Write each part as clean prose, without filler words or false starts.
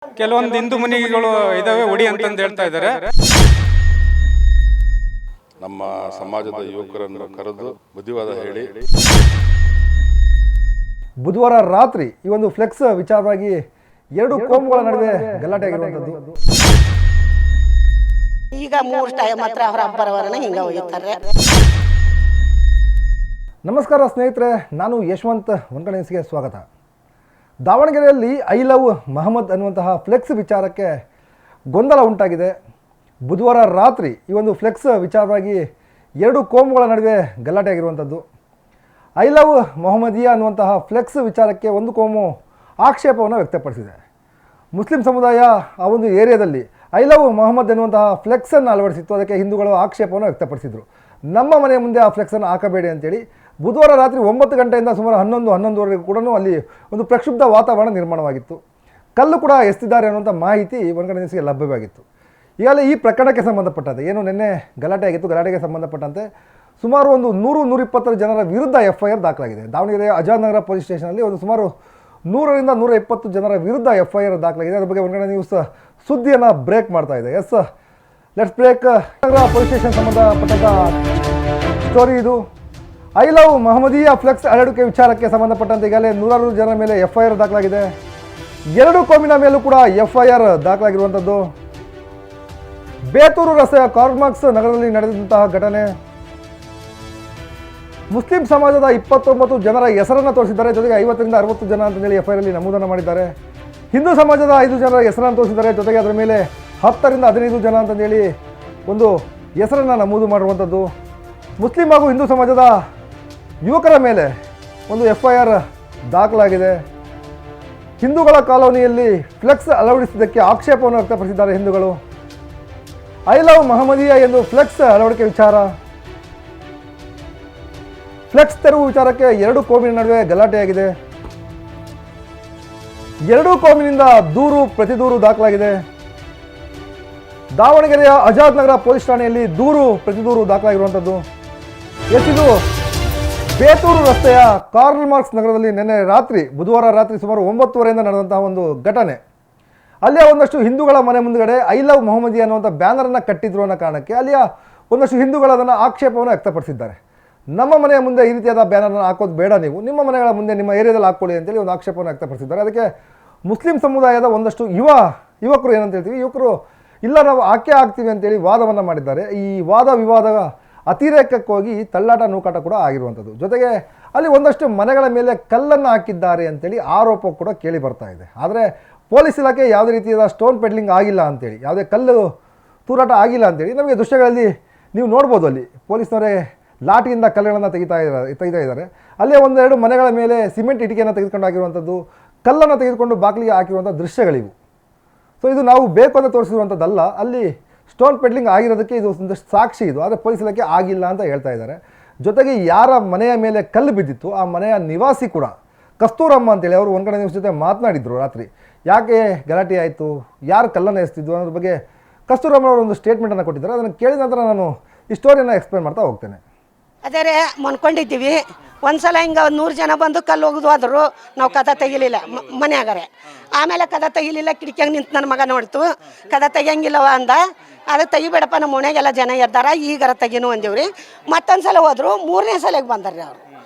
ಕೆಲವೊಂದು ಹಿಂದೂ ಮನೆಗಳು ಇದಾವೆ ಒಡಿ ಅಂತಂದು ಹೇಳ್ತಾ ಇದ್ದಾರೆ. ನಮ್ಮ ಸಮಾಜದ ಯುವಕರನ್ನು ಕರೆದು ಬುದ್ಧಿವಾದ ಹೇಳಿ ಬುಧವಾರ ರಾತ್ರಿ ಈ ಒಂದು ಫ್ಲೆಕ್ಸ್ ವಿಚಾರವಾಗಿ ಎರಡು ಕೋಮುಗಳ ನಡುವೆ ಗಲಾಟೆ ಆಗಿರುವಂಥದ್ದು. ಈಗ 3 ಟೈಮ್ ಮಾತ್ರ ಅವರ ಅಬ್ಬರವರನ್ನ ಹಿಂಗ ಹೋಗಿರ್ತಾರೆ. ನಮಸ್ಕಾರ ಸ್ನೇಹಿತರೆ, ನಾನು ಯಶವಂತ್ ವಂಕಣೆಸ್ಗೆ ಸ್ವಾಗತ. ದಾವಣಗೆರೆಯಲ್ಲಿ ಐ ಲವ್ ಮಹಮ್ಮದ್ ಅನ್ನುವಂತಹ ಫ್ಲೆಕ್ಸ್ ವಿಚಾರಕ್ಕೆ ಗೊಂದಲ ಉಂಟಾಗಿದೆ. ಬುಧವಾರ ರಾತ್ರಿ ಈ ಒಂದು ಫ್ಲೆಕ್ಸ್ ವಿಚಾರವಾಗಿ ಎರಡು ಕೋಮುಗಳ ನಡುವೆ ಗಲಾಟೆ ಆಗಿರುವಂಥದ್ದು. ಐ ಲವ್ ಮೊಹಮ್ಮದಿಯಾ ಅನ್ನುವಂತಹ ಫ್ಲೆಕ್ಸ್ ವಿಚಾರಕ್ಕೆ ಒಂದು ಕೋಮು ಆಕ್ಷೇಪವನ್ನು ವ್ಯಕ್ತಪಡಿಸಿದೆ. ಮುಸ್ಲಿಂ ಸಮುದಾಯ ಆ ಒಂದು ಏರಿಯಾದಲ್ಲಿ ಐ ಲವ್ ಮೊಹಮ್ಮದ್ ಎನ್ನುವಂತಹ ಫ್ಲೆಕ್ಸನ್ನು ಅಳವಡಿಸಿತ್ತು. ಅದಕ್ಕೆ ಹಿಂದೂಗಳು ಆಕ್ಷೇಪವನ್ನು ವ್ಯಕ್ತಪಡಿಸಿದರು. ನಮ್ಮ ಮನೆಯ ಮುಂದೆ ಆ ಫ್ಲೆಕ್ಸನ್ನು ಹಾಕಬೇಡಿ ಅಂತೇಳಿ ಬುಧವಾರ ರಾತ್ರಿ 9 ಗಂಟೆಯಿಂದ ಸುಮಾರು 11-11ವರೆಗೂ ಕೂಡ ಅಲ್ಲಿ ಒಂದು ಪ್ರಕ್ಷುಬ್ಧ ವಾತಾವರಣ ನಿರ್ಮಾಣವಾಗಿತ್ತು. ಕಲ್ಲು ಕೂಡ ಎಸ್ತಿದ್ದಾರೆ ಅನ್ನುವಂಥ ಮಾಹಿತಿ ವಂಕಣೆಸ್ಗೆ ಲಭ್ಯವಾಗಿತ್ತು. ಈಗಾಗಲೇ ಈ ಪ್ರಕರಣಕ್ಕೆ ಸಂಬಂಧಪಟ್ಟಂತೆ ಏನು ನಿನ್ನೆ ಗಲಾಟೆ ಆಗಿತ್ತು, ಗಲಾಟೆಗೆ ಸಂಬಂಧಪಟ್ಟಂತೆ ಸುಮಾರು ಒಂದು 100-120 ಜನರ ವಿರುದ್ಧ FIR ದಾಖಲಾಗಿದೆ. ದಾವಣಗೆರೆಯ ಆಜಾದ್ ನಗರ ಪೊಲೀಸ್ ಸ್ಟೇಷನಲ್ಲಿ ಒಂದು ಸುಮಾರು 100-120 ಜನರ ವಿರುದ್ಧ FIR ದಾಖಲಾಗಿದೆ. ಅದ್ರ ಬಗ್ಗೆ ವಂಕಣೆ ನ್ಯೂಸ್ ಸುದ್ದಿಯನ್ನು ಬ್ರೇಕ್ ಮಾಡ್ತಾ ಇದೆ. Yes, let's break. ನಗರ ಪೊಲೀಸ್ ಸ್ಟೇಷನ್ ಸಂಬಂಧಪಟ್ಟಂಥ ಸ್ಟೋರಿ ಇದು. ಐ ಲವ್ ಮೊಹಮ್ಮದಿಯಾ ಫ್ಲೆಕ್ಸ್ ಅಳವಡಿಕೆ ವಿಚಾರಕ್ಕೆ ಸಂಬಂಧಪಟ್ಟಂತೆ ಈಗಾಗಲೇ 100 ಜನರ ಮೇಲೆ FIR ದಾಖಲಾಗಿದೆ. ಎರಡು ಕೋಮಿನ ಮೇಲೂ ಕೂಡ FIR ದಾಖಲಾಗಿರುವಂಥದ್ದು. ಬೇತೂರು ರಸ್ತೆಯ ಕಾರ್ಮಾಕ್ಸ್ ನಗರದಲ್ಲಿ ನಡೆದಂತಹ ಘಟನೆ. ಮುಸ್ಲಿಂ ಸಮಾಜದ 29 ಜನರ ಹೆಸರನ್ನು ತೋರಿಸಿದ್ದಾರೆ. ಜೊತೆಗೆ 50-60 ಜನ ಅಂತೇಳಿ FIR ಅಲ್ಲಿ ನಮೂದನ್ನು ಮಾಡಿದ್ದಾರೆ. ಹಿಂದೂ ಸಮಾಜದ 5 ಜನರ ಹೆಸರನ್ನು ತೋರಿಸಿದ್ದಾರೆ. ಜೊತೆಗೆ ಅದರ ಮೇಲೆ 10-15 ಜನ ಅಂತಂದೇಳಿ ಒಂದು ಹೆಸರನ್ನು ನಮೂದು ಮಾಡಿರುವಂಥದ್ದು. ಮುಸ್ಲಿಂ ಹಾಗೂ ಹಿಂದೂ ಸಮಾಜದ ಯುವಕರ ಮೇಲೆ ಒಂದು FIR ದಾಖಲಾಗಿದೆ. ಹಿಂದೂಗಳ ಕಾಲೋನಿಯಲ್ಲಿ ಫ್ಲೆಕ್ಸ್ ಅಳವಡಿಸಿದ್ದಕ್ಕೆ ಆಕ್ಷೇಪವನ್ನು ವ್ಯಕ್ತಪಡಿಸಿದ್ದಾರೆ ಹಿಂದೂಗಳು. ಐ ಲವ್ ಮೊಹಮ್ಮದಿಯಾ ಎಂದು ಫ್ಲೆಕ್ಸ್ ಅಳವಡಿಕೆ ವಿಚಾರ, ಫ್ಲೆಕ್ಸ್ ತೆರವು ವಿಚಾರಕ್ಕೆ ಎರಡು ಕೋಮಿನ ನಡುವೆ ಗಲಾಟೆಯಾಗಿದೆ. ಎರಡೂ ಕೋಮಿನಿಂದ ದೂರು ಪ್ರತಿದೂರು ದಾಖಲಾಗಿದೆ. ದಾವಣಗೆರೆಯ ಆಜಾದ್ ನಗರ ಪೊಲೀಸ್ ಠಾಣೆಯಲ್ಲಿ ದೂರು ಪ್ರತಿದೂರು ದಾಖಲಾಗಿರುವಂಥದ್ದು. ಇದು ಬೇತೂರು ರಸ್ತೆಯ ಕಾರ್ಲ್ ಮಾರ್ಕ್ಸ್ ನಗರದಲ್ಲಿ ನಿನ್ನೆ ರಾತ್ರಿ ಬುಧವಾರ ರಾತ್ರಿ ಸುಮಾರು 9:30ರಿಂದ ನಡೆದಂತಹ ಒಂದು ಘಟನೆ. ಅಲ್ಲಿಯ ಒಂದಷ್ಟು ಹಿಂದೂಗಳ ಮನೆ ಮುಂದುಗಡೆ ಐ ಲವ್ ಮೊಹಮ್ಮದಿಯಾ ಅನ್ನುವಂಥ ಬ್ಯಾನರನ್ನು ಕಟ್ಟಿದ್ರು ಅನ್ನೋ ಕಾರಣಕ್ಕೆ ಅಲ್ಲಿಯ ಒಂದಷ್ಟು ಹಿಂದೂಗಳು ಅದನ್ನು ಆಕ್ಷೇಪವನ್ನು ವ್ಯಕ್ತಪಡಿಸಿದ್ದಾರೆ. ನಮ್ಮ ಮನೆಯ ಮುಂದೆ ಈ ರೀತಿಯಾದ ಬ್ಯಾನರನ್ನು ಹಾಕೋದು ಬೇಡ, ನೀವು ನಿಮ್ಮ ಮನೆಗಳ ಮುಂದೆ ನಿಮ್ಮ ಏರಿಯಾದಲ್ಲಿ ಹಾಕ್ಕೊಳ್ಳಿ ಅಂತೇಳಿ ಒಂದು ಆಕ್ಷೇಪವನ್ನು ವ್ಯಕ್ತಪಡಿಸಿದ್ದಾರೆ. ಅದಕ್ಕೆ ಮುಸ್ಲಿಂ ಸಮುದಾಯದ ಒಂದಷ್ಟು ಯುವಕರು ಏನಂತ ಹೇಳ್ತೀವಿ, ಯುವಕರು ಇಲ್ಲ ನಾವು ಹಾಕೇ ಆಗ್ತೀವಿ ಅಂತೇಳಿ ವಾದವನ್ನು ಮಾಡಿದ್ದಾರೆ. ಈ ವಾದ ವಿವಾದ ಅತಿರೇಕಕ್ಕೋಗಿ ತಳ್ಳಾಟ ನೂಕಾಟ ಕೂಡ ಆಗಿರುವಂಥದ್ದು. ಜೊತೆಗೆ ಅಲ್ಲಿ ಒಂದಷ್ಟು ಮನೆಗಳ ಮೇಲೆ ಕಲ್ಲನ್ನು ಹಾಕಿದ್ದಾರೆ ಅಂತೇಳಿ ಆರೋಪ ಕೂಡ ಕೇಳಿ ಬರ್ತಾ ಇದೆ. ಆದರೆ ಪೊಲೀಸ್ ಇಲಾಖೆ ಯಾವುದೇ ರೀತಿಯಾದ ಸ್ಟೋನ್ ಪೆಡ್ಲಿಂಗ್ ಆಗಿಲ್ಲ ಅಂತೇಳಿ, ಯಾವುದೇ ಕಲ್ಲು ತೂರಾಟ ಆಗಿಲ್ಲ ಅಂತೇಳಿ ನಮಗೆ ದೃಶ್ಯಗಳಲ್ಲಿ ನೀವು ನೋಡ್ಬೋದು. ಅಲ್ಲಿ ಪೊಲೀಸ್ನವರೇ ಲಾಠಿಯಿಂದ ಕಲ್ಲುಗಳನ್ನು ತೆಗಿತಾ ಇದ್ದಾರೆ. ಅಲ್ಲೇ ಒಂದೆರಡು ಮನೆಗಳ ಮೇಲೆ ಸಿಮೆಂಟ್ ಇಟಿಕೆಯನ್ನು ತೆಗೆದುಕೊಂಡು ಹಾಕಿರುವಂಥದ್ದು, ಕಲ್ಲನ್ನು ತೆಗೆದುಕೊಂಡು ಬಾಗಿಲಿಗೆ ಹಾಕಿರುವಂಥ ದೃಶ್ಯಗಳಿವು. ಸೊ ಇದು ನಾವು ಬೇಕು ಅಂತ ತೋರಿಸಿರುವಂಥದ್ದಲ್ಲ, ಅಲ್ಲಿ ಸ್ಟೋನ್ ಪೆಡ್ಲಿಂಗ್ ಆಗಿರೋದಕ್ಕೆ ಇದು ಒಂದಷ್ಟು ಸಾಕ್ಷಿ ಇದು. ಆದರೆ ಪೊಲೀಸ್ ಇಲಾಖೆ ಆಗಿಲ್ಲ ಅಂತ ಹೇಳ್ತಾ ಇದ್ದಾರೆ. ಜೊತೆಗೆ ಯಾರ ಮನೆಯ ಮೇಲೆ ಕಲ್ಲು ಬಿದ್ದಿತ್ತು ಆ ಮನೆಯ ನಿವಾಸಿ ಕೂಡ ಕಸ್ತೂರಮ್ಮ ಅಂತೇಳಿ ಅವರು ವಂಕಣೆ ನ್ಯೂಸ್ ಜೊತೆ ಮಾತನಾಡಿದರು ರಾತ್ರಿ. ಯಾಕೆ ಗಲಾಟೆ ಆಯಿತು, ಯಾರು ಕಲ್ಲನ್ನು ಎಸ್ತಿದ್ದು ಅನ್ನೋದ್ರ ಬಗ್ಗೆ ಕಸ್ತೂರಮ್ಮ ಅವರು ಒಂದು ಸ್ಟೇಟ್ಮೆಂಟನ್ನು ಕೊಟ್ಟಿದ್ದಾರೆ. ಅದನ್ನು ಕೇಳಿದ ನಂತರ ನಾನು ಈ ಸ್ಟೋರಿಯನ್ನು ಎಕ್ಸ್ಪ್ಲೇನ್ ಮಾಡ್ತಾ ಹೋಗ್ತೇನೆ. ಅದೇ ರೇ ಮನ್ಕೊಂಡಿದ್ದೀವಿ. ಒಂದ್ಸಲ ಹಿಂಗೆ 100 ಜನ ಬಂದು ಕಲ್ಲು ಹೋಗುದು ಹೋದ್ರು, ನಾವು ಕದ ತೆಗಿಲಿಲ್ಲ ಮನ್ಯಾಗಾರೆ. ಆಮೇಲೆ ಕದ ತೆಗಿಲಿಲ್ಲ, ಕಿಟಕಿಯಾಗ ನಿಂತು ನನ್ನ ಮಗ ನೋಡ್ತು, ಕದ ತೆಗಿಯಂಗಿಲ್ಲವ ಅಂದ. ಅದು ತೆಗಿಬೇಡಪ್ಪ, ನಮ್ಮ ಮನೆಗೆಲ್ಲ ಜನ ಇರ್ತಾರ, ಈಗಾರ ತೆಗಿನು ಅಂದೇವ್ರಿ. ಮತ್ತೊಂದು ಸಲ ಹೋದ್ರು, 3ನೇ ಸಲಕ್ಕೆ ಬಂದಾರ್ರಿ ಅವರು.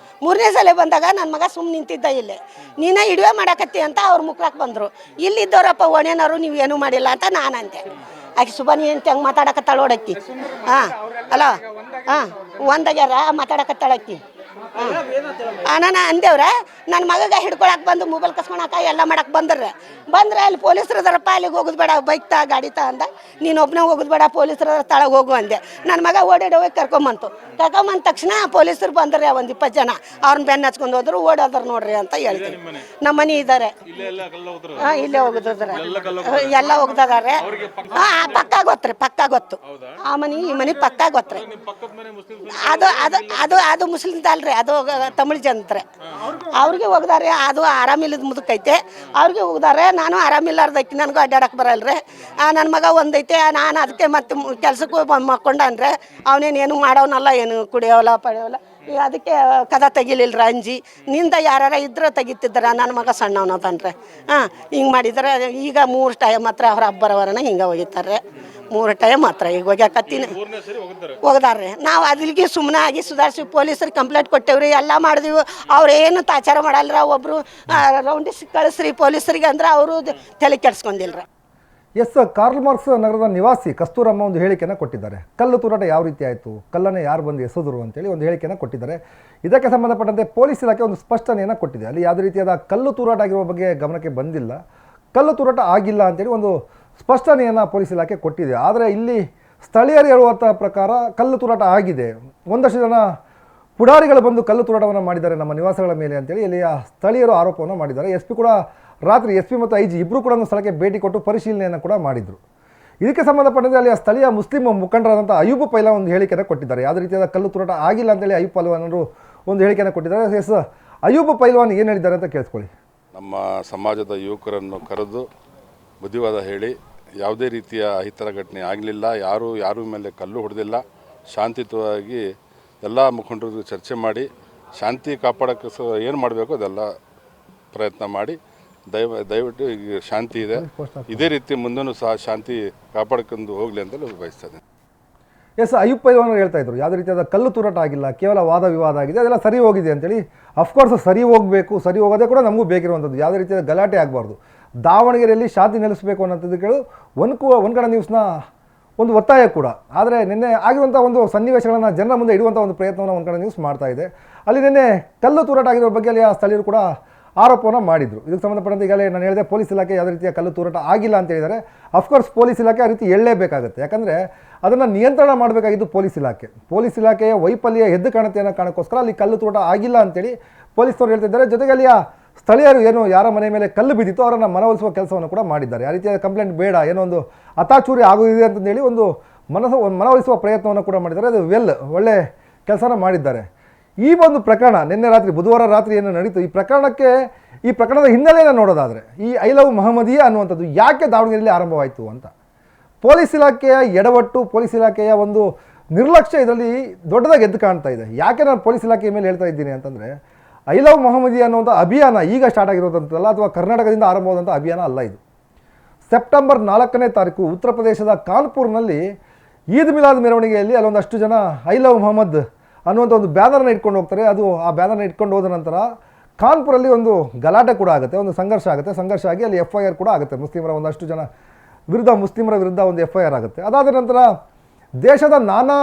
3ನೇ ಸಲ ಬಂದಾಗ ನನ್ನ ಮಗ ಸುಮ್ಮನೆ ನಿಂತಿದ್ದ ಇಲ್ಲೇ, ನೀನ ಇಡುವೆ ಮಾಡಕತ್ತಿ ಅಂತ ಅವ್ರ ಮುಕ್ಳಕ್ಕೆ ಬಂದರು. ಇಲ್ಲಿದ್ದವರಪ್ಪ ಒಣೇನವರು ನೀವು ಏನೂ ಮಾಡಿಲ್ಲ ಅಂತ ನಾನು ಅಂದೆ. ಆಕೆ ಸುಬಾನಿ ಅಂತ ಹೆಂಗೆ ಮಾತಾಡಕತ್ತಾಳ ನೋಡಕ್ಕಿ. ಹಾಂ ಅಲ್ಲ, ಹಾಂ ಒಂದಾಗ್ಯಾರ ಮಾತಾಡಕತ್ತಾಳಕ್ಕಿ. ನಾನು ಅಂದೇವ್ರ ನನ್ನ ಮಗಗೆ ಹಿಡ್ಕೊಳಕ್ಕೆ ಬಂದು ಮೊಬೈಲ್ ಕಸ್ಕೊಳಕ ಎಲ್ಲ ಮಾಡಕ್ಕೆ ಬಂದ್ರೆ ಅಲ್ಲಿ ಪೊಲೀಸರು ಅದಾರಪ್ಪ, ಅಲ್ಲಿಗೆ ಹೋಗೋದು ಬೇಡ, ಬೈಕ್ ತಾ ಗಾಡಿ ತಾ ಅಂದ. ನೀನು ಒಬ್ಬನೇ ಹೋಗೋದು ಬೇಡ, ಪೊಲೀಸರು ತಳಗೆ ಹೋಗು ಅಂದೆ. ನನ್ನ ಮಗ ಓಡಾಡಿ ಹೋಗಿ ಕರ್ಕೊಂಬಂತು. ಕರ್ಕೊಂಬಂದ ತಕ್ಷಣ ಪೊಲೀಸರು ಬಂದ್ರೆ ಒಂದು 20 ಜನ ಅವ್ರನ್ನ ಬೆನ್ನು ಹಚ್ಕೊಂಡು ಹೋದ್ರು. ಓಡೋದ್ರು ನೋಡ್ರಿ ಅಂತ ಹೇಳ್ತೀನಿ. ನಮ್ಮ ಮನೆ ಇದ್ದಾರೆ, ಹಾಂ ಇಲ್ಲೇ ಹೋಗುದಾರೆ, ಎಲ್ಲ ಹೋಗ್ದಾರೆ. ಹಾಂ ಪಕ್ಕ ಗೊತ್ತ್ರಿ, ಪಕ್ಕ ಗೊತ್ತು. ಆ ಮನೆ ಈ ಮನೆ ಪಕ್ಕ ಗೊತ್ತ್ರಿ. ಅದು ಅದು ಅದು ಅದು ಮುಸ್ಲಿಮ್ದ ಅಲ್ರಿ, ಅದು ತಮಿಳ್ ಜನತ್ರೆ. ಅವ್ರಿಗೆ ಹೋಗ್ದಾರೆ. ಅದು ಆರಾಮಿಲ್ಲದ ಮುದುಕೈತೆ, ಅವ್ರಿಗೆ ಹೋಗ್ದಾರೆ. ನಾನು ಆರಾಮಿಲ್ಲಾರ್ದೈತಿ, ನನಗೂ ಅಡ್ಡಾಡಕ್ಕೆ ಬರಲ್ರಿ. ನನ್ನ ಮಗ ಒಂದೈತೆ, ನಾನು ಅದಕ್ಕೆ ಮತ್ತೆ ಕೆಲ್ಸಕ್ಕೆ ಮಕ್ಕೊಂಡನ್ರೆ. ಅವನೇನು ಏನು ಮಾಡೋನಲ್ಲ, ಏನು ಕುಡಿಯೋಲ್ಲ ಪಡೆಯೋಲ್ಲ, ಅದಕ್ಕೆ ಕದ ತೆಗಿಲಿಲ್ರ ಅಂಜಿ ನಿಂದ ಯಾರ ಇದ್ರೆ ತೆಗಿತಿದ್ರ ನನ್ನ ಮಗ ಸಣ್ಣವನದನ್ರಿ ಹಿಂಗೆ ಮಾಡಿದ್ರೆ ಈಗ 3 ಟೈಮ್ ಮಾತ್ರ ಅವ್ರ ಹಬ್ಬರವರನ ಹಿಂಗೆ ಒಗಿತಾರೆ 3 ಟೈಮ್ ಮಾತ್ರ ಈಗ ಒಗ್ಯಾಕತ್ತೀನಿ ಹೋಗದಾರ್ರಿ ನಾವು ಅದಿಲ್ಗೆ ಸುಮ್ಮನೆ ಆಗಿ ಸುಧಾರಿಸಿ ಪೊಲೀಸರಿಗೆ ಕಂಪ್ಲೇಂಟ್ ಕೊಟ್ಟೇವ್ರಿ ಎಲ್ಲ ಮಾಡಿದ್ವಿ ಅವ್ರು ಏನು ತಾಚಾರ ಮಾಡಲ್ರ ಒಬ್ಬರು ರೌಂಡಿಸ್ ಕಳಿಸ್ರಿ ಪೊಲೀಸರಿಗೆ ಅಂದ್ರೆ ಅವರು ತಲೆ ಕೆಡ್ಸ್ಕೊಂಡಿಲ್ರಿ. ಎಸ್, ಕಾರ್ಲ್ ಮಾರ್ಕ್ಸ್ ನಗರದ ನಿವಾಸಿ ಕಸ್ತೂರಮ್ಮ ಒಂದು ಹೇಳಿಕೆಯನ್ನು ಕೊಟ್ಟಿದ್ದಾರೆ. ಕಲ್ಲು ತೂರಾಟ ಯಾವ ರೀತಿ ಆಯಿತು, ಕಲ್ಲನ್ನು ಯಾರು ಬಂದು ಎಸೆದರು ಅಂತೇಳಿ ಒಂದು ಹೇಳಿಕೆಯನ್ನು ಕೊಟ್ಟಿದ್ದಾರೆ. ಇದಕ್ಕೆ ಸಂಬಂಧಪಟ್ಟಂತೆ ಪೊಲೀಸ್ ಇಲಾಖೆ ಒಂದು ಸ್ಪಷ್ಟನೆಯನ್ನು ಕೊಟ್ಟಿದೆ. ಅಲ್ಲಿ ಯಾವುದೇ ರೀತಿಯಾದ ಕಲ್ಲು ತೂರಾಟ ಆಗಿರುವ ಬಗ್ಗೆ ಗಮನಕ್ಕೆ ಬಂದಿಲ್ಲ, ಕಲ್ಲು ತೂರಾಟ ಆಗಿಲ್ಲ ಅಂತೇಳಿ ಒಂದು ಸ್ಪಷ್ಟನೆಯನ್ನು ಪೊಲೀಸ್ ಇಲಾಖೆ ಕೊಟ್ಟಿದೆ. ಆದರೆ ಇಲ್ಲಿ ಸ್ಥಳೀಯರು ಹೇಳುವಂಥ ಪ್ರಕಾರ ಕಲ್ಲು ತೂರಾಟ ಆಗಿದೆ, ಒಂದಷ್ಟು ಜನ ಪುಡಾರಿಗಳು ಬಂದು ಕಲ್ಲು ತೂರಾಟವನ್ನು ಮಾಡಿದ್ದಾರೆ ನಮ್ಮ ನಿವಾಸಗಳ ಮೇಲೆ ಅಂತೇಳಿ ಇಲ್ಲಿಯ ಸ್ಥಳೀಯರು ಆರೋಪವನ್ನು ಮಾಡಿದ್ದಾರೆ. ಎಸ್ ಪಿ ಕೂಡ ರಾತ್ರಿ ಎಸ್ ಪಿ ಮತ್ತು IG ಇಬ್ಬರು ಕೂಡ ಒಂದು ಸ್ಥಳಕ್ಕೆ ಭೇಟಿ ಕೊಟ್ಟು ಪರಿಶೀಲನೆಯನ್ನು ಕೂಡ ಮಾಡಿದರು. ಇದಕ್ಕೆ ಸಂಬಂಧಪಟ್ಟಂತೆ ಅಲ್ಲಿ ಸ್ಥಳೀಯ ಮುಸ್ಲಿಂ ಮುಖಂಡರಾದಂಥ ಅಯೂಬ್ ಪೈಲಾ ಒಂದು ಹೇಳಿಕೆಯನ್ನು ಕೊಟ್ಟಿದ್ದಾರೆ. ಯಾವುದೇ ರೀತಿಯಾದ ಕಲ್ಲು ತೂರಾಟ ಆಗಿಲ್ಲ ಅಂತೇಳಿ ಅಯೂಬ್ ಪೈಲ್ವಾನರು ಒಂದು ಹೇಳಿಕೆಯನ್ನು ಕೊಟ್ಟಿದ್ದಾರೆ. ಎಸ್, ಅಯೂಬ್ ಪೈಲ್ವಾನ್ ಏನು ಹೇಳಿದ್ದಾರೆ ಅಂತ ಕೇಳಿಸ್ಕೊಳ್ಳಿ. ನಮ್ಮ ಸಮಾಜದ ಯುವಕರನ್ನು ಕರೆದು ಬುದ್ಧಿವಾದ ಹೇಳಿ ಯಾವುದೇ ರೀತಿಯ ಅಹಿತರ ಘಟನೆ ಆಗಲಿಲ್ಲ, ಯಾರ ಮೇಲೆ ಕಲ್ಲು ಹೊಡೆದಿಲ್ಲ, ಶಾಂತಿಯುತವಾಗಿ ಎಲ್ಲ ಮುಖಂಡರು ಚರ್ಚೆ ಮಾಡಿ ಶಾಂತಿ ಕಾಪಾಡೋಕ್ಕೆ ಏನು ಮಾಡಬೇಕು ಅದೆಲ್ಲ ಪ್ರಯತ್ನ ಮಾಡಿ ದಯವಿಟ್ಟು ಈಗ ಶಾಂತಿ ಇದೆ, ಇದೇ ರೀತಿ ಮುಂದೂ ಸಹ ಶಾಂತಿ ಕಾಪಾಡ್ಕೊಂಡು ಹೋಗಲಿ ಅಂತಲೂ ಬಯಸ್ತದೆ. ಎಸ್, ಅಯೂಬ್ ಪೈಲ್ವಾನ್ ಹೇಳ್ತಾ ಇದ್ರು ಯಾವುದೇ ರೀತಿಯಾದ ಕಲ್ಲು ತೂರಾಟ ಆಗಿಲ್ಲ, ಕೇವಲ ವಾದ ವಿವಾದ ಆಗಿದೆ, ಅದೆಲ್ಲ ಸರಿ ಹೋಗಿದೆ ಅಂತೇಳಿ. ಅಫ್ಕೋರ್ಸ್ ಸರಿ ಹೋಗಬೇಕು, ಸರಿ ಹೋಗೋದೇ ಕೂಡ ನಮಗೂ ಬೇಕಿರುವಂಥದ್ದು. ಯಾವುದೇ ರೀತಿಯಾದ ಗಲಾಟೆ ಆಗಬಾರ್ದು, ದಾವಣಗೆರೆಯಲ್ಲಿ ಶಾಂತಿ ನೆಲೆಸಬೇಕು ಅನ್ನೋಂಥದ್ದು ಕೇಳು ಒನ್ಕಡ ನ್ಯೂಸ್ನ ಒಂದು ಒತ್ತಾಯ ಕೂಡ. ಆದರೆ ನಿನ್ನೆ ಆಗಿರುವಂಥ ಒಂದು ಸನ್ನಿವೇಶಗಳನ್ನು ಜನರ ಮುಂದೆ ಇಡುವಂಥ ಒಂದು ಪ್ರಯತ್ನವನ್ನು ಒನ್ಕಡ ನ್ಯೂಸ್ ಮಾಡ್ತಾ ಇದೆ. ಅಲ್ಲಿ ನಿನ್ನೆ ಕಲ್ಲು ತೂರಾಟ ಆಗಿರೋ ಬಗ್ಗೆ ಅಲ್ಲಿ ಆ ಸ್ಥಳೀಯರು ಕೂಡ ಆರೋಪವನ್ನು ಮಾಡಿದರು. ಇದಕ್ಕೆ ಸಂಬಂಧಪಟ್ಟಂತೆ ಈಗಲೇ ನಾನು ಹೇಳಿದೆ ಪೊಲೀಸ್ ಇಲಾಖೆ ಯಾವುದೇ ರೀತಿಯ ಕಲ್ಲು ತೂರಾಟ ಆಗಿಲ್ಲ ಅಂತ ಹೇಳಿದ್ದಾರೆ. ಅಫ್ಕೋರ್ಸ್ ಪೊಲೀಸ್ ಇಲಾಖೆ ಆ ರೀತಿ ಹೇಳಲೇಬೇಕಾಗುತ್ತೆ, ಯಾಕಂದರೆ ಅದನ್ನು ನಿಯಂತ್ರಣ ಮಾಡಬೇಕಾಗಿದ್ದು ಪೊಲೀಸ್ ಇಲಾಖೆ. ಪೊಲೀಸ್ ಇಲಾಖೆಯ ವೈಫಲ್ಯ ಎದ್ದು ಕಾಣುತ್ತೆಯನ್ನು ಕಾರಣಕ್ಕೋಸ್ಕರ ಅಲ್ಲಿ ಕಲ್ಲು ತೂರಾಟ ಆಗಿಲ್ಲ ಅಂತೇಳಿ ಪೊಲೀಸರು ಹೇಳ್ತಿದ್ದಾರೆ. ಜೊತೆಗೆ ಅಲ್ಲಿಯ ಸ್ಥಳೀಯರು ಏನು ಯಾರ ಮನೆ ಮೇಲೆ ಕಲ್ಲು ಬಿದ್ದಿತ್ತು ಅವರನ್ನು ಮನವೊಲಿಸುವ ಕೆಲಸವನ್ನು ಕೂಡ ಮಾಡಿದ್ದಾರೆ. ಆ ರೀತಿಯ ಕಂಪ್ಲೇಂಟ್ ಬೇಡ, ಏನೋ ಒಂದು ಅತಾಚೂರಿ ಆಗುತ್ತಿದೆ ಅಂತಂದೇಳಿ ಒಂದು ಮನವೊಲಿಸುವ ಪ್ರಯತ್ನವನ್ನು ಕೂಡ ಮಾಡಿದ್ದಾರೆ. ಅದು ಒಳ್ಳೆ ಕೆಲಸನ ಮಾಡಿದ್ದಾರೆ. ಈ ಒಂದು ಪ್ರಕರಣ ನಿನ್ನೆ ರಾತ್ರಿ ಬುಧವಾರ ರಾತ್ರಿ ಏನು ನಡೀತು, ಈ ಪ್ರಕರಣದ ಹಿನ್ನೆಲೆಯನ್ನು ನೋಡೋದಾದರೆ ಈ ಐ ಲವ್ ಮಹಮ್ಮದಿಯಾ ಅನ್ನುವಂಥದ್ದು ಯಾಕೆ ದಾವಣಗೆರೆಯಲ್ಲಿ ಆರಂಭವಾಯಿತು ಅಂತ ಪೊಲೀಸ್ ಇಲಾಖೆಯ ಎಡವಟ್ಟು, ಪೊಲೀಸ್ ಇಲಾಖೆಯ ಒಂದು ನಿರ್ಲಕ್ಷ್ಯ ಇದರಲ್ಲಿ ದೊಡ್ಡದಾಗಿ ಎದ್ದು ಕಾಣ್ತಾ ಇದೆ. ಯಾಕೆ ನಾನು ಪೊಲೀಸ್ ಇಲಾಖೆಯ ಮೇಲೆ ಹೇಳ್ತಾ ಇದ್ದೀನಿ ಅಂತಂದರೆ ಐ ಲವ್ ಮಹಮ್ಮದಿಯಾ ಅನ್ನುವಂಥ ಅಭಿಯಾನ ಈಗ ಸ್ಟಾರ್ಟ್ ಆಗಿರೋದಂತಲ್ಲ, ಅಥವಾ ಕರ್ನಾಟಕದಿಂದ ಆರಂಭವಾದಂಥ ಅಭಿಯಾನ ಅಲ್ಲ. ಇದು ಸೆಪ್ಟೆಂಬರ್ 4ನೇ ತಾರೀಕು ಉತ್ತರ ಪ್ರದೇಶದ ಕಾನ್ಪುರ್ನಲ್ಲಿ ಈದ್ ಮಿಲಾದ್ ಮೆರವಣಿಗೆಯಲ್ಲಿ ಅಲ್ಲೊಂದಷ್ಟು ಜನ ಐ ಲವ್ ಮೊಹಮ್ಮದ್ ಅನ್ನುವಂಥ ಒಂದು ಬ್ಯಾನರ್ನ ಇಟ್ಕೊಂಡು ಹೋಗ್ತಾರೆ. ಅದು ಆ ಬ್ಯಾನರ್ನ ಇಟ್ಕೊಂಡು ಹೋದ ನಂತರ ಕಾನ್ಪುರಲ್ಲಿ ಒಂದು ಗಲಾಟೆ ಕೂಡ ಆಗುತ್ತೆ, ಒಂದು ಸಂಘರ್ಷ ಆಗುತ್ತೆ. ಸಂಘರ್ಷ ಆಗಿ ಅಲ್ಲಿ FIR ಕೂಡ ಆಗುತ್ತೆ. ಒಂದಷ್ಟು ಜನ ಮುಸ್ಲಿಮರ ವಿರುದ್ಧ ಒಂದು FIR ಆಗುತ್ತೆ. ಅದಾದ ನಂತರ ದೇಶದ ನಾನಾ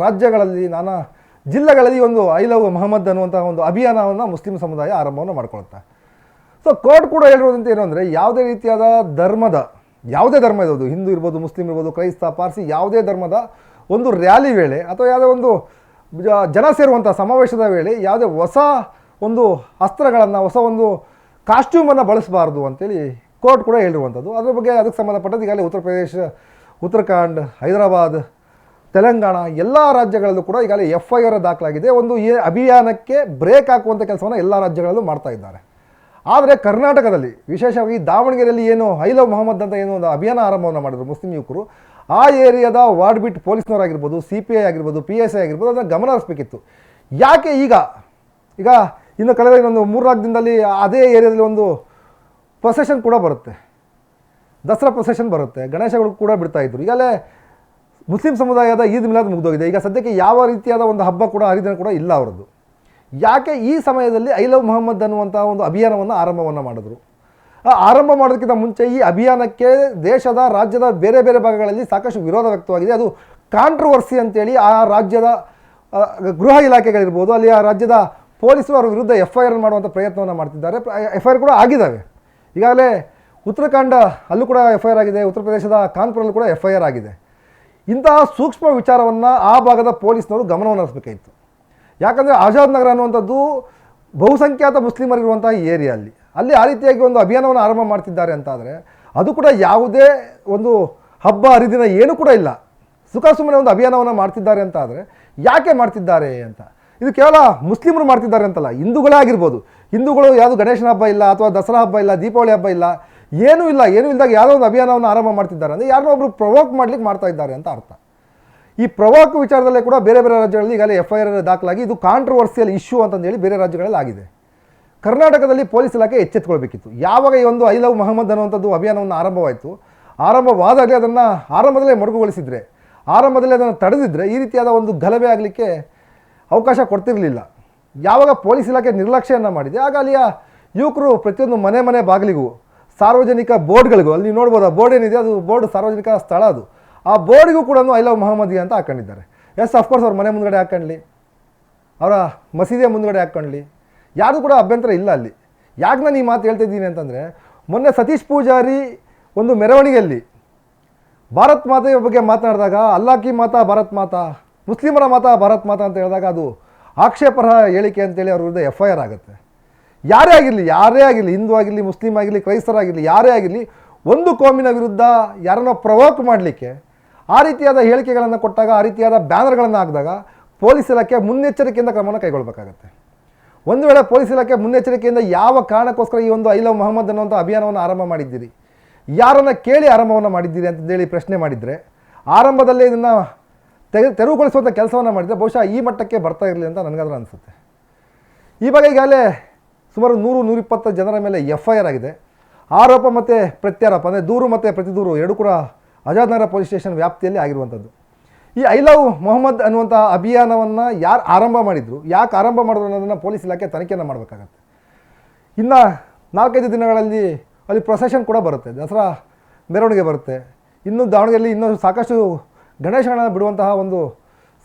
ರಾಜ್ಯಗಳಲ್ಲಿ, ನಾನಾ ಜಿಲ್ಲೆಗಳಲ್ಲಿ ಒಂದು ಐ ಲವ್ ಮೊಹಮ್ಮದ್ ಅನ್ನುವಂಥ ಒಂದು ಅಭಿಯಾನವನ್ನು ಮುಸ್ಲಿಂ ಸಮುದಾಯ ಆರಂಭವನ್ನು ಮಾಡ್ಕೊಳುತ್ತೆ. ಸೊ ಕೋರ್ಟ್ ಕೂಡ ಹೇಳಿರೋದಂತ ಏನು ಅಂದರೆ ಯಾವುದೇ ರೀತಿಯಾದ ಯಾವುದೇ ಧರ್ಮ ಇರ್ಬೋದು, ಹಿಂದೂ ಇರ್ಬೋದು, ಮುಸ್ಲಿಂ ಇರ್ಬೋದು, ಕ್ರೈಸ್ತ, ಪಾರ್ಸಿ, ಯಾವುದೇ ಧರ್ಮದ ಒಂದು ರ್ಯಾಲಿ ವೇಳೆ ಅಥವಾ ಯಾವುದೇ ಒಂದು ಜನ ಸೇರುವಂಥ ಸಮಾವೇಶದ ವೇಳೆ ಯಾವುದೇ ಹೊಸ ಒಂದು ಅಸ್ತ್ರಗಳನ್ನು, ಹೊಸ ಒಂದು ಕಾಸ್ಟ್ಯೂಮನ್ನು ಬಳಸಬಾರ್ದು ಅಂತೇಳಿ ಕೋರ್ಟ್ ಕೂಡ ಹೇಳಿರುವಂಥದ್ದು. ಅದ್ರ ಬಗ್ಗೆ ಅದಕ್ಕೆ ಸಂಬಂಧಪಟ್ಟದ್ದು ಈಗಾಗಲೇ ಉತ್ತರ ಪ್ರದೇಶ, ಉತ್ತರಾಖಂಡ್, ಹೈದರಾಬಾದ್, ತೆಲಂಗಾಣ ಎಲ್ಲ ರಾಜ್ಯಗಳಲ್ಲೂ ಕೂಡ ಈಗಾಗಲೇ FIR ದಾಖಲಾಗಿದೆ. ಒಂದು ಈ ಅಭಿಯಾನಕ್ಕೆ ಬ್ರೇಕ್ ಹಾಕುವಂಥ ಕೆಲಸವನ್ನು ಎಲ್ಲ ರಾಜ್ಯಗಳಲ್ಲೂ ಮಾಡ್ತಾ ಇದ್ದಾರೆ. ಆದರೆ ಕರ್ನಾಟಕದಲ್ಲಿ ವಿಶೇಷವಾಗಿ ದಾವಣಗೆರೆಯಲ್ಲಿ ಏನು ಐ ಲವ್ ಮೊಹಮ್ಮದ್ ಅಂತ ಏನು ಒಂದು ಅಭಿಯಾನ ಆರಂಭವನ್ನು ಮಾಡಿದ್ರು ಮುಸ್ಲಿಂ ಯುವಕರು, ಆ ಏರಿಯಾದ ವಾರ್ಡ್ ಬಿಟ್ ಪೊಲೀಸ್ನವರಾಗಿರ್ಬೋದು, CPI ಆಗಿರ್ಬೋದು, PSI ಆಗಿರ್ಬೋದು, ಅದನ್ನು ಗಮನ ಹರಿಸಬೇಕಿತ್ತು. ಯಾಕೆ ಈಗ ಇನ್ನು ಕಳೆದ ಇನ್ನೊಂದು 3-4 ದಿನದಲ್ಲಿ ಅದೇ ಏರಿಯಾದಲ್ಲಿ ಒಂದು ಪ್ರೊಸೆಷನ್ ಕೂಡ ಬರುತ್ತೆ, ದಸರಾ ಪ್ರೊಸೆಷನ್ ಬರುತ್ತೆ, ಗಣೇಶಗಳು ಕೂಡ ಬಿಡ್ತಾಯಿದ್ರು. ಈಗಲೇ ಮುಸ್ಲಿಂ ಸಮುದಾಯದ ಈದ್ ಮಿಲಾದ್ ಮುಗಿದೋಗಿದೆ. ಈಗ ಸದ್ಯಕ್ಕೆ ಯಾವ ರೀತಿಯಾದ ಒಂದು ಹಬ್ಬ ಕೂಡ ಹರಿದಿನ ಕೂಡ ಇಲ್ಲ ಅವರದ್ದು. ಯಾಕೆ ಈ ಸಮಯದಲ್ಲಿ ಐ ಲವ್ ಮೊಹಮ್ಮದ್ ಅನ್ನುವಂಥ ಒಂದು ಅಭಿಯಾನವನ್ನು ಆರಂಭವನ್ನು ಮಾಡಿದ್ರು? ಆರಂಭ ಮಾಡೋದಕ್ಕಿಂತ ಮುಂಚೆ ಈ ಅಭಿಯಾನಕ್ಕೆ ದೇಶದ, ರಾಜ್ಯದ ಬೇರೆ ಬೇರೆ ಭಾಗಗಳಲ್ಲಿ ಸಾಕಷ್ಟು ವಿರೋಧ ವ್ಯಕ್ತವಾಗಿದೆ. ಅದು ಕಾಂಟ್ರವರ್ಸಿ ಅಂತೇಳಿ ಆ ರಾಜ್ಯದ ಗೃಹ ಇಲಾಖೆಗಳಿರ್ಬೋದು, ಅಲ್ಲಿ ಆ ರಾಜ್ಯದ ಪೊಲೀಸರು ಅವರ ವಿರುದ್ಧ FIR ಮಾಡುವಂಥ ಪ್ರಯತ್ನವನ್ನು ಮಾಡ್ತಿದ್ದಾರೆ. FIR ಕೂಡ ಆಗಿದ್ದಾವೆ. ಈಗಾಗಲೇ ಉತ್ತರಾಖಂಡ ಅಲ್ಲೂ ಕೂಡ FIR ಆಗಿದೆ, ಉತ್ತರ ಪ್ರದೇಶದ ಕಾನ್ಪುರಲ್ಲೂ ಕೂಡ FIR ಆಗಿದೆ. ಇಂತಹ ಸೂಕ್ಷ್ಮ ವಿಚಾರವನ್ನು ಆ ಭಾಗದ ಪೊಲೀಸ್ನವರು ಗಮನವನ್ನು ಹರಿಸಬೇಕಾಯಿತು. ಯಾಕಂದರೆ ಆಜಾದ್ ನಗರ ಅನ್ನುವಂಥದ್ದು ಬಹುಸಂಖ್ಯಾತ ಮುಸ್ಲಿಮರಿರುವಂತಹ ಏರಿಯಾ, ಅಲ್ಲಿ ಆ ರೀತಿಯಾಗಿ ಒಂದು ಅಭಿಯಾನವನ್ನು ಆರಂಭ ಮಾಡ್ತಿದ್ದಾರೆ ಅಂತಾದರೆ ಅದು ಕೂಡ ಯಾವುದೇ ಒಂದು ಹಬ್ಬ ಹರಿದಿನ ಏನೂ ಕೂಡ ಇಲ್ಲ, ಸುಖ ಸುಮ್ಮನೆ ಒಂದು ಅಭಿಯಾನವನ್ನು ಮಾಡ್ತಿದ್ದಾರೆ ಅಂತ ಆದರೆ ಯಾಕೆ ಮಾಡ್ತಿದ್ದಾರೆ ಅಂತ. ಇದು ಕೇವಲ ಮುಸ್ಲಿಮರು ಮಾಡ್ತಿದ್ದಾರೆ ಅಂತಲ್ಲ, ಹಿಂದೂಗಳೇ ಆಗಿರ್ಬೋದು. ಹಿಂದೂಗಳು ಯಾವುದು ಗಣೇಶನ ಹಬ್ಬ ಇಲ್ಲ, ಅಥವಾ ದಸರಾ ಹಬ್ಬ ಇಲ್ಲ, ದೀಪಾವಳಿ ಹಬ್ಬ ಇಲ್ಲ, ಏನೂ ಇಲ್ಲದಾಗ ಯಾವುದೋ ಒಂದು ಅಭಿಯಾನವನ್ನು ಆರಂಭ ಮಾಡ್ತಿದ್ದಾರೆ ಅಂದರೆ ಯಾರನ್ನೋ ಒಬ್ಬರು ಪ್ರೊವೋಕ್ ಮಾಡ್ಲಿಕ್ಕೆ ಮಾಡ್ತಾ ಇದ್ದಾರೆ ಅಂತ ಅರ್ಥ. ಈ ಪ್ರವಾಕ್ ವಿಚಾರದಲ್ಲೇ ಕೂಡ ಬೇರೆ ಬೇರೆ ರಾಜ್ಯಗಳಲ್ಲಿ ಈಗಾಗಲೇ FIR ದಾಖಲಾಗಿ ಇದು ಕಾಂಟ್ರವರ್ಸಿಯಲ್ ಇಶ್ಯೂ ಅಂತಂದೇಳಿ ಬೇರೆ ರಾಜ್ಯಗಳಲ್ಲಿ ಆಗಿದೆ. ಕರ್ನಾಟಕದಲ್ಲಿ ಪೊಲೀಸ್ ಇಲಾಖೆ ಎಚ್ಚೆತ್ತುಕೊಳ್ಬೇಕಿತ್ತು. ಯಾವಾಗ ಈ ಒಂದು ಐ ಲವ್ ಮೊಹಮ್ಮದ್ ಅನ್ನುವಂಥದ್ದು ಅಭಿಯಾನವನ್ನು ಆರಂಭವಾಯಿತು, ಆರಂಭವಾದಾಗಲೇ ಅದನ್ನು ಆರಂಭದಲ್ಲೇ ಮೊಟಕುಗೊಳಿಸಿದರೆ, ಆರಂಭದಲ್ಲೇ ಅದನ್ನು ತಡೆದಿದ್ದರೆ ಈ ರೀತಿಯಾದ ಒಂದು ಗಲಭೆ ಆಗಲಿಕ್ಕೆ ಅವಕಾಶ ಕೊಡ್ತಿರಲಿಲ್ಲ. ಯಾವಾಗ ಪೊಲೀಸ್ ಇಲಾಖೆ ನಿರ್ಲಕ್ಷ್ಯವನ್ನು ಮಾಡಿದೆ, ಆಗ ಅಲ್ಲಿಯ ಯುವಕರು ಪ್ರತಿಯೊಂದು ಮನೆ ಮನೆ ಬಾಗಿಲಿಗೂ ಸಾರ್ವಜನಿಕ ಬೋರ್ಡ್ಗಳಿಗೂ, ಅಲ್ಲಿ ನೋಡ್ಬೋದು ಆ ಬೋರ್ಡ್ ಏನಿದೆ ಅದು ಬೋರ್ಡ್ ಸಾರ್ವಜನಿಕ ಸ್ಥಳ, ಅದು ಆ ಬೋರ್ಡಿಗೂ ಕೂಡ ಐ ಲವ್ ಮೊಹಮ್ಮದಿ ಅಂತ ಹಾಕ್ಕೊಂಡಿದ್ದಾರೆ. ಎಸ್, ಅಫ್ಕೋರ್ಸ್ ಅವ್ರ ಮನೆ ಮುಂದ್ಗಡೆ ಹಾಕ್ಕೊಳ್ಳಿ, ಅವರ ಮಸೀದಿಯ ಮುಂದ್ಗಡೆ ಹಾಕ್ಕೊಳ್ಳಿ, ಯಾರು ಕೂಡ ಅಭ್ಯಂತರ ಇಲ್ಲ ಅಲ್ಲಿ. ಯಾಕೆ ನಾನು ಈ ಮಾತು ಹೇಳ್ತಿದ್ದೀನಿ ಅಂತಂದರೆ, ಮೊನ್ನೆ ಸತೀಶ್ ಪೂಜಾರಿ ಒಂದು ಮೆರವಣಿಗೆಯಲ್ಲಿ ಭಾರತ್ ಮಾತೆಯ ಬಗ್ಗೆ ಮಾತನಾಡಿದಾಗ ಅಲ್ಲಾ ಕಿ ಮಾತಾ ಭಾರತ್ ಮಾತಾ, ಮುಸ್ಲಿಮರ ಮಾತಾ ಭಾರತ್ ಮಾತಾ ಅಂತ ಹೇಳಿದಾಗ ಅದು ಆಕ್ಷೇಪಾರ್ಹ ಹೇಳಿಕೆ ಅಂತೇಳಿ ಅವ್ರ ವಿರುದ್ಧ FIR ಆಗುತ್ತೆ. ಯಾರೇ ಆಗಿರಲಿ, ಹಿಂದೂ ಆಗಿರಲಿ, ಮುಸ್ಲಿಂ ಆಗಿರಲಿ, ಕ್ರೈಸ್ತರಾಗಿರಲಿ, ಯಾರೇ ಆಗಿರಲಿ, ಒಂದು ಕೋಮಿನ ವಿರುದ್ಧ ಯಾರನ್ನೋ ಪ್ರವೋಕ್ ಮಾಡಲಿಕ್ಕೆ ಆ ರೀತಿಯಾದ ಹೇಳಿಕೆಗಳನ್ನು ಕೊಟ್ಟಾಗ, ಆ ರೀತಿಯಾದ ಬ್ಯಾನರ್ಗಳನ್ನು ಹಾಕಿದಾಗ ಪೊಲೀಸ್ ಇಲಾಖೆ ಮುನ್ನೆಚ್ಚರಿಕೆಯಿಂದ ಕ್ರಮವನ್ನು ಕೈಗೊಳ್ಳಬೇಕಾಗತ್ತೆ. ಒಂದು ವೇಳೆ ಪೊಲೀಸ್ ಇಲಾಖೆ ಮುನ್ನೆಚ್ಚರಿಕೆಯಿಂದ ಯಾವ ಕಾರಣಕ್ಕೋಸ್ಕರ ಈ ಒಂದು ಐ ಲವ್ ಮೊಹಮ್ಮದ್ ಅನ್ನುವಂಥ ಅಭಿಯಾನವನ್ನು ಆರಂಭ ಮಾಡಿದ್ದೀರಿ, ಯಾರನ್ನು ಕೇಳಿ ಆರಂಭವನ್ನು ಮಾಡಿದ್ದೀರಿ ಅಂತಂದೇಳಿ ಪ್ರಶ್ನೆ ಮಾಡಿದರೆ, ಆರಂಭದಲ್ಲೇ ಇದನ್ನು ತೆರವುಗೊಳಿಸುವಂಥ ಕೆಲಸವನ್ನು ಮಾಡಿದರೆ ಬಹುಶಃ ಈ ಮಟ್ಟಕ್ಕೆ ಬರ್ತಾ ಇರಲಿ ಅಂತ ನನಗಾದ್ರೂ ಅನಿಸುತ್ತೆ. ಈ ಬಗ್ಗೆ ಈಗಾಗಲೇ ಸುಮಾರು 100-120 ಜನರ ಮೇಲೆ FIR ಆಗಿದೆ. ಆರೋಪ ಮತ್ತು ಪ್ರತ್ಯಾರೋಪ ಅಂದರೆ ದೂರು ಮತ್ತು ಪ್ರತಿದೂರು ಎರಡೂ ಕೂಡ ಆಜಾದ್ನಗರ ಪೊಲೀಸ್ ಸ್ಟೇಷನ್ ವ್ಯಾಪ್ತಿಯಲ್ಲಿ ಆಗಿರುವಂಥದ್ದು. ಈ ಐ ಲವ್ ಮೊಹಮ್ಮದ್ ಅನ್ನುವಂಥ ಅಭಿಯಾನವನ್ನು ಯಾರು ಆರಂಭ ಮಾಡಿದರು, ಯಾಕೆ ಆರಂಭ ಮಾಡಿದ್ರು ಅನ್ನೋದನ್ನು ಪೊಲೀಸ್ ಇಲಾಖೆ ತನಿಖೆಯನ್ನು ಮಾಡಬೇಕಾಗತ್ತೆ. ಇನ್ನು 4-5 ದಿನಗಳಲ್ಲಿ ಅಲ್ಲಿ ಪ್ರೊಸೆಷನ್ ಕೂಡ ಬರುತ್ತೆ, ದಸರಾ ಮೆರವಣಿಗೆ ಬರುತ್ತೆ. ಇನ್ನು ದಾವಣಗೆರೆಯಲ್ಲಿ ಇನ್ನೂ ಸಾಕಷ್ಟು ಗಣೇಶಗಳನ್ನು ಬಿಡುವಂತಹ ಒಂದು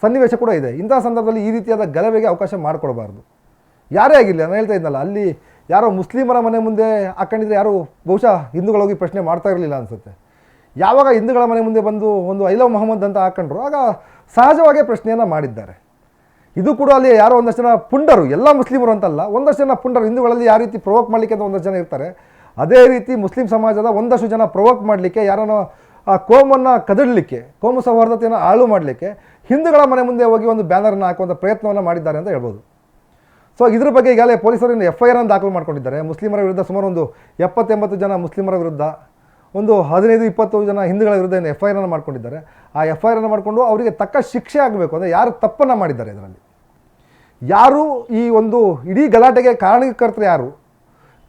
ಸನ್ನಿವೇಶ ಕೂಡ ಇದೆ. ಇಂತಹ ಸಂದರ್ಭದಲ್ಲಿ ಈ ರೀತಿಯಾದ ಗಲಭೆಗೆ ಅವಕಾಶ ಮಾಡಿಕೊಡಬಾರ್ದು. ಯಾರೇ ಆಗಿರಲಿ, ನಾನು ಹೇಳ್ತಾ ಇದ್ನಲ್ಲ, ಅಲ್ಲಿ ಯಾರೋ ಮುಸ್ಲಿಮರ ಮನೆ ಮುಂದೆ ಹಾಕ್ಕೊಂಡಿದ್ರೆ ಯಾರು ಬಹುಶಃ ಹಿಂದೂಗಳೋಗಿ ಪ್ರಶ್ನೆ ಮಾಡ್ತಾ ಇರಲಿಲ್ಲ ಅನಿಸುತ್ತೆ. ಯಾವಾಗ ಹಿಂದೂಗಳ ಮನೆ ಮುಂದೆ ಬಂದು ಒಂದು ಐ ಲವ್ ಮೊಹಮ್ಮದ್ ಅಂತ ಹಾಕ್ಕೊಂಡ್ರು, ಆಗ ಸಹಜವಾಗೇ ಪ್ರಶ್ನೆಯನ್ನು ಮಾಡಿದ್ದಾರೆ. ಇದು ಕೂಡ ಅಲ್ಲಿ ಯಾರೋ ಒಂದಷ್ಟು ಜನ ಪುಂಡರು, ಎಲ್ಲ ಮುಸ್ಲಿಮರು ಅಂತಲ್ಲ, ಒಂದಷ್ಟು ಜನ ಪುಂಡರು, ಹಿಂದೂಗಳಲ್ಲಿ ಯಾವ ರೀತಿ ಪ್ರವೋಕ್ ಮಾಡಲಿಕ್ಕೆ ಅಂತ ಒಂದಷ್ಟು ಜನ ಇರ್ತಾರೆ, ಅದೇ ರೀತಿ ಮುಸ್ಲಿಂ ಸಮಾಜದ ಒಂದಷ್ಟು ಜನ ಪ್ರವೋಕ್ ಮಾಡಲಿಕ್ಕೆ, ಯಾರನ್ನೋ ಆ ಕೋಮನ್ನು ಕದಡಲಿಕ್ಕೆ, ಕೋಮು ಸೌಹಾರ್ದತೆಯನ್ನು ಹಾಳು ಮಾಡಲಿಕ್ಕೆ ಹಿಂದೂಗಳ ಮನೆ ಮುಂದೆ ಹೋಗಿ ಒಂದು ಬ್ಯಾನರ್ನ ಹಾಕುವಂಥ ಪ್ರಯತ್ನವನ್ನು ಮಾಡಿದ್ದಾರೆ ಅಂತ ಹೇಳ್ಬೋದು. ಸೊ ಇದ್ರ ಬಗ್ಗೆ ಈಗಾಗಲೇ ಪೊಲೀಸರು FIR ಅನ್ನು ದಾಖಲು ಮಾಡ್ಕೊಂಡಿದ್ದಾರೆ. ಮುಸ್ಲಿಮರ ವಿರುದ್ಧ ಸುಮಾರು ಒಂದು 70-80 ಜನ ಮುಸ್ಲಿಮರ ವಿರುದ್ಧ, ಒಂದು 15-20 ಜನ ಹಿಂದೂಗಳ ವಿರುದ್ಧ FIR ಅನ್ನು ಮಾಡ್ಕೊಂಡಿದ್ದಾರೆ. ಆ FIR ಅನ್ನು ಮಾಡಿಕೊಂಡು ಅವರಿಗೆ ತಕ್ಕ ಶಿಕ್ಷೆ ಆಗಬೇಕು. ಅಂದರೆ ಯಾರು ತಪ್ಪನ್ನು ಮಾಡಿದ್ದಾರೆ, ಇದರಲ್ಲಿ ಯಾರು ಈ ಒಂದು ಇಡೀ ಗಲಾಟೆಗೆ ಕಾರಣಕರ್ತರು, ಯಾರು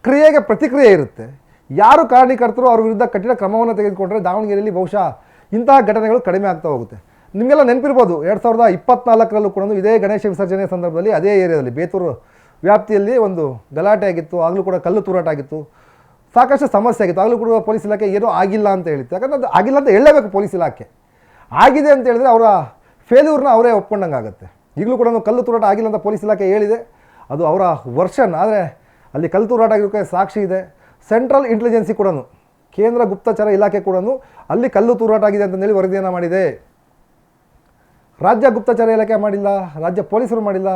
ಕ್ರಿಯೆಗೆ ಪ್ರತಿಕ್ರಿಯೆ ಇರುತ್ತೆ, ಯಾರು ಕಾರಣಕರ್ತರು, ಅವ್ರ ವಿರುದ್ಧ ಕಠಿಣ ಕ್ರಮವನ್ನು ತೆಗೆದುಕೊಂಡ್ರೆ ದಾವಣಗೆರೆಯಲ್ಲಿ ಬಹುಶಃ ಇಂತಹ ಘಟನೆಗಳು ಕಡಿಮೆ ಆಗ್ತಾ ಹೋಗುತ್ತೆ. ನಿಮಗೆಲ್ಲ ನೆನಪಿರ್ಬೋದು, 2024ರಲ್ಲೂ ಕೂಡ ಇದೇ ಗಣೇಶ ವಿಸರ್ಜನೆ ಸಂದರ್ಭದಲ್ಲಿ ಅದೇ ಏರಿಯಾದಲ್ಲಿ ಬೇತೂರು ವ್ಯಾಪ್ತಿಯಲ್ಲಿ ಒಂದು ಗಲಾಟೆ ಆಗಿತ್ತು. ಆಗಲೂ ಕೂಡ ಕಲ್ಲು ತೂರಾಟ ಆಗಿತ್ತು, ಸಾಕಷ್ಟು ಸಮಸ್ಯೆ ಆಗಿತ್ತು. ಆಗಲೂ ಕೂಡ ಪೊಲೀಸ್ ಇಲಾಖೆ ಏನೂ ಆಗಿಲ್ಲ ಅಂತ ಹೇಳಿತ್ತು. ಯಾಕಂದರೆ ಅದು ಆಗಿಲ್ಲ ಅಂತ ಹೇಳಲೇಬೇಕು. ಪೊಲೀಸ್ ಇಲಾಖೆ ಆಗಿದೆ ಅಂತ ಹೇಳಿದ್ರೆ ಅವರ ಫೇಲ್ಯೂರ್ನ ಅವರೇ ಒಪ್ಕೊಂಡಂಗೆ ಆಗುತ್ತೆ. ಈಗಲೂ ಕೂಡ ಕಲ್ಲು ತೂರಾಟ ಆಗಿಲ್ಲ ಅಂತ ಪೊಲೀಸ್ ಇಲಾಖೆ ಹೇಳಿದೆ, ಅದು ಅವರ ವರ್ಷನ್. ಆದರೆ ಅಲ್ಲಿ ಕಲ್ಲು ತೂರಾಟ ಆಗಿರೋಕ್ಕೆ ಸಾಕ್ಷಿ ಇದೆ. ಸೆಂಟ್ರಲ್ ಇಂಟೆಲಿಜೆನ್ಸಿ ಕೂಡ, ಕೇಂದ್ರ ಗುಪ್ತಚರ ಇಲಾಖೆ ಕೂಡ ಅಲ್ಲಿ ಕಲ್ಲು ತೂರಾಟ ಆಗಿದೆ ಅಂತಂದೇಳಿ ವರದಿಯನ್ನು ಮಾಡಿದೆ. ರಾಜ್ಯ ಗುಪ್ತಚರ ಇಲಾಖೆ ಮಾಡಿಲ್ಲ, ರಾಜ್ಯ ಪೊಲೀಸರು ಮಾಡಿಲ್ಲ.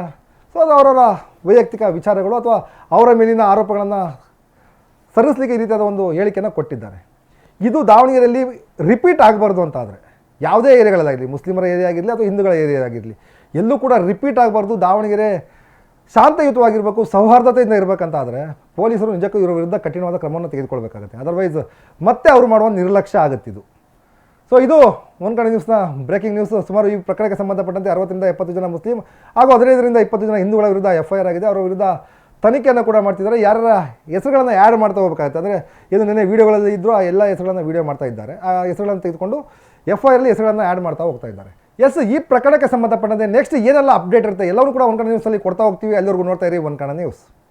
ಸೊ ಅದು ಅವರವರ ವೈಯಕ್ತಿಕ ವಿಚಾರಗಳು ಅಥವಾ ಅವರ ಮೇಲಿನ ಆರೋಪಗಳನ್ನು ಸರಿಸಲಿಕ್ಕೆ ಈ ರೀತಿಯಾದ ಒಂದು ಹೇಳಿಕೆಯನ್ನು ಕೊಟ್ಟಿದ್ದಾರೆ. ಇದು ದಾವಣಗೆರೆಯಲ್ಲಿ ರಿಪೀಟ್ ಆಗಬಾರ್ದು ಅಂತಾದರೆ, ಯಾವುದೇ ಏರಿಯಾಗಳಾಗಿರಲಿ, ಮುಸ್ಲಿಮರ ಏರಿಯಾ ಆಗಿರಲಿ ಅಥವಾ ಹಿಂದೂಗಳ ಏರಿಯಾ ಆಗಿರಲಿ, ಎಲ್ಲೂ ಕೂಡ ರಿಪೀಟ್ ಆಗಬಾರ್ದು. ದಾವಣಗೆರೆ ಶಾಂತಯುತವಾಗಿರಬೇಕು, ಸೌಹಾರ್ದತೆಯಿಂದ ಇರಬೇಕಂತಾದರೆ ಪೊಲೀಸರು ನಿಜಕ್ಕೂ ಇವರ ವಿರುದ್ಧ ಕಠಿಣವಾದ ಕ್ರಮವನ್ನು ತೆಗೆದುಕೊಳ್ಬೇಕಾಗುತ್ತೆ. ಅದರ್ವೈಸ್ ಮತ್ತೆ ಅವರು ಮಾಡುವ ನಿರ್ಲಕ್ಷ್ಯ ಆಗುತ್ತಿದ್ದು. ಸೊ ಇದು ಒಂದು ಕಡೆ ನ್ಯೂಸ್ನ ಬ್ರೇಕಿಂಗ್ ನ್ಯೂಸ್. ಸುಮಾರು ಈ ಪ್ರಕರಣಕ್ಕೆ ಸಂಬಂಧಪಟ್ಟಂತೆ 60-70 ಜನ ಮುಸ್ಲಿಂ ಹಾಗೂ 15-20 ಜನ ಹಿಂದೂಗಳ ವಿರುದ್ಧ FIR ಆಗಿದೆ. ಅವರ ವಿರುದ್ಧ ತನಿಖೆಯನ್ನು ಕೂಡ ಮಾಡ್ತಿದ್ದಾರೆ. ಯಾರ ಹೆಸರುಗಳನ್ನು ಆ್ಯಡ್ ಮಾಡ್ತಾ ಹೋಗಬೇಕಾಗುತ್ತೆ. ಅಂದರೆ ಇದು ನೆನ್ನೆ ವೀಡಿಯೋಗಳಲ್ಲಿ ಇದ್ದರೂ ಆ ಎಲ್ಲ ಹೆಸರುಗಳನ್ನು ವೀಡಿಯೋ ಮಾಡ್ತಾ ಇದ್ದಾರೆ. ಆ ಹೆಸರುಗಳನ್ನು ತೆಗೆದುಕೊಂಡು FIR ಹೆಸರುಗಳನ್ನು ಆ್ಯಡ್ ಮಾಡ್ತಾ ಹೋಗ್ತಾ ಇದ್ದಾರೆ. ಎಸ್, ಈ ಪ್ರಕರಣಕ್ಕೆ ಸಂಬಂಧಪಟ್ಟಂತೆ ನೆಕ್ಸ್ಟ್ ಏನೆಲ್ಲ ಅಪ್ಡೇಟ್ ಇರುತ್ತೆ ಎಲ್ಲರೂ ಕೂಡ ಒಂದು ಕಡೆ ನ್ಯೂಸಲ್ಲಿ ಕೊಡ್ತಾ ಹೋಗ್ತೀವಿ. ಎಲ್ಲರಿಗೂ ನೋಡ್ತಾ ಇರಿ ಒಂದು ಕಡೆ ನ್ಯೂಸ್.